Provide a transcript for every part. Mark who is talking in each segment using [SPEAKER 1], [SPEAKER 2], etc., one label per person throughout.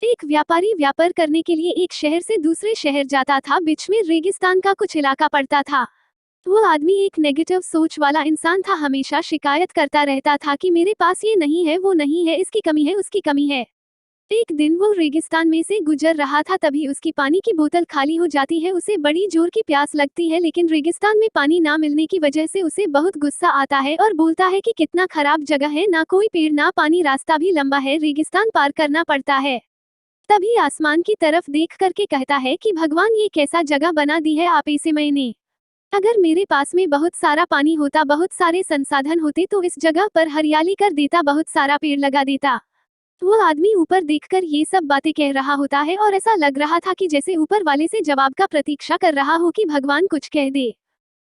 [SPEAKER 1] एक व्यापारी व्यापार करने के लिए एक शहर से दूसरे शहर जाता था। बीच में रेगिस्तान का कुछ इलाका पड़ता था। वो आदमी एक नेगेटिव सोच वाला इंसान था। हमेशा शिकायत करता रहता था कि मेरे पास ये नहीं है, वो नहीं है, इसकी कमी है, उसकी कमी है। एक दिन वो रेगिस्तान में से गुजर रहा था, तभी उसकी पानी की बोतल खाली हो जाती है। उसे बड़ी जोर की प्यास लगती है, लेकिन रेगिस्तान में पानी ना मिलने की वजह से उसे बहुत गुस्सा आता है और बोलता है कि कितना खराब जगह है, ना कोई पेड़ ना पानी, रास्ता भी लंबा है, रेगिस्तान पार करना पड़ता है। तभी आसमान की तरफ देख करके कहता है कि भगवान, ये कैसा जगह बना दी है आप इसे मैंने। अगर मेरे पास में बहुत सारा पानी होता, बहुत सारे संसाधन होते तो इस जगह पर हरियाली कर देता, बहुत सारा पेड़ लगा देता। वो आदमी ऊपर देखकर ये सब बातें कह रहा होता है और ऐसा लग रहा था कि जैसे ऊपर वाले से जवाब का प्रतीक्षा कर रहा हो कि भगवान कुछ कह दे।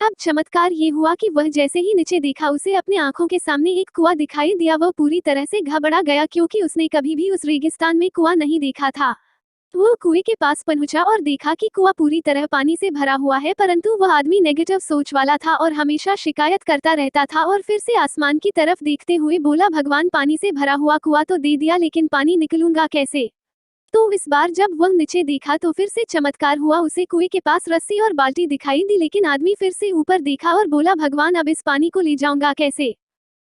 [SPEAKER 1] अब चमत्कार ये हुआ कि वह जैसे ही नीचे देखा, उसे अपने आंखों के सामने एक कुआं दिखाई दिया। वह पूरी तरह से घबरा गया, क्योंकि उसने कभी भी उस रेगिस्तान में कुआं नहीं देखा था। वो कुएं के पास पहुंचा और देखा कि कुआं पूरी तरह पानी से भरा हुआ है, परंतु वह आदमी नेगेटिव सोच वाला था और हमेशा शिकायत करता रहता था। और फिर से आसमान की तरफ देखते हुए बोला, भगवान, पानी से भरा हुआ कुआं तो दे दिया, लेकिन पानी निकलूंगा कैसे? तो इस बार जब वह नीचे देखा तो फिर से चमत्कार हुआ। उसे कुएं के पास रस्सी और बाल्टी दिखाई दी, लेकिन आदमी फिर से ऊपर देखा और बोला, भगवान, अब इस पानी को ले जाऊंगा कैसे?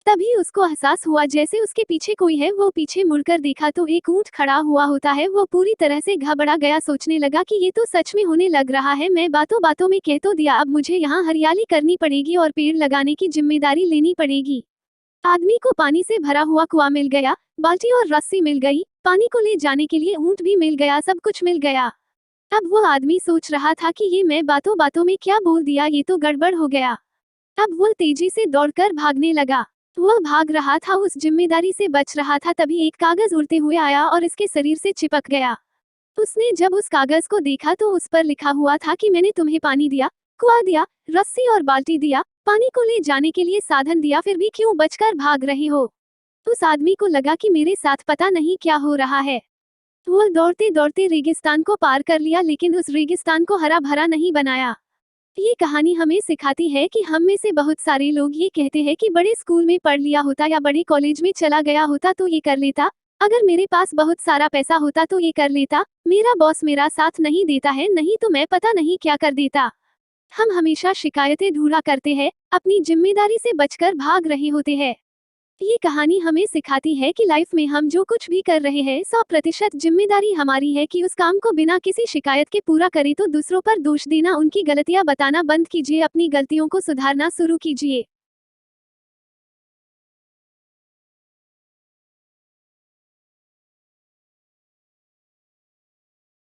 [SPEAKER 1] तभी उसको एहसास हुआ जैसे उसके पीछे कोई है। वो पीछे मुड़कर देखा तो एक ऊंट खड़ा हुआ होता है। वो पूरी तरह से घबरा गया, सोचने लगा कि ये तो सच में होने लग रहा है। मैं बातों बातों में कह तो दिया, अब मुझे यहाँ हरियाली करनी पड़ेगी और पेड़ लगाने की जिम्मेदारी लेनी पड़ेगी। आदमी को पानी से भरा हुआ कुआं मिल गया, बाल्टी और रस्सी मिल गई, पानी को ले जाने के लिए ऊंट भी मिल गया, सब कुछ मिल गया। अब वो आदमी सोच रहा था कि ये मैं बातों बातों में क्या बोल दिया, ये तो गड़बड़ हो गया। अब वो तेजी से दौड़कर भागने लगा। वह भाग रहा था, उस जिम्मेदारी से बच रहा था, तभी एक कागज उड़ते हुए आया और इसके शरीर से चिपक गया। उसने जब उस कागज को देखा तो उस पर लिखा हुआ था कि मैंने तुम्हें पानी दिया, कुआं दिया, रस्सी और बाल्टी दिया, पानी को ले जाने के लिए साधन दिया, फिर भी क्यों बचकर भाग रहे हो? उस आदमी को लगा कि मेरे साथ पता नहीं क्या हो रहा है। वो दौड़ते दौड़ते रेगिस्तान को पार कर लिया, लेकिन उस रेगिस्तान को हरा भरा नहीं बनाया। ये कहानी हमें सिखाती है कि हम में से बहुत सारे लोग ये कहते हैं कि बड़े स्कूल में पढ़ लिया होता या बड़े कॉलेज में चला गया होता तो ये कर लेता, अगर मेरे पास बहुत सारा पैसा होता तो ये कर लेता, मेरा बॉस मेरा साथ नहीं देता है, नहीं तो मैं पता नहीं क्या कर देता। हम हमेशा शिकायतें ढूंढा करते हैं, अपनी जिम्मेदारी से बचकर भाग रहे होते हैं। ये कहानी हमें सिखाती है कि लाइफ में हम जो कुछ भी कर रहे हैं 100% जिम्मेदारी हमारी है कि उस काम को बिना किसी शिकायत के पूरा करें। तो दूसरों पर दोष देना, उनकी गलतियां बताना बंद कीजिए, अपनी गलतियों को सुधारना शुरू कीजिए।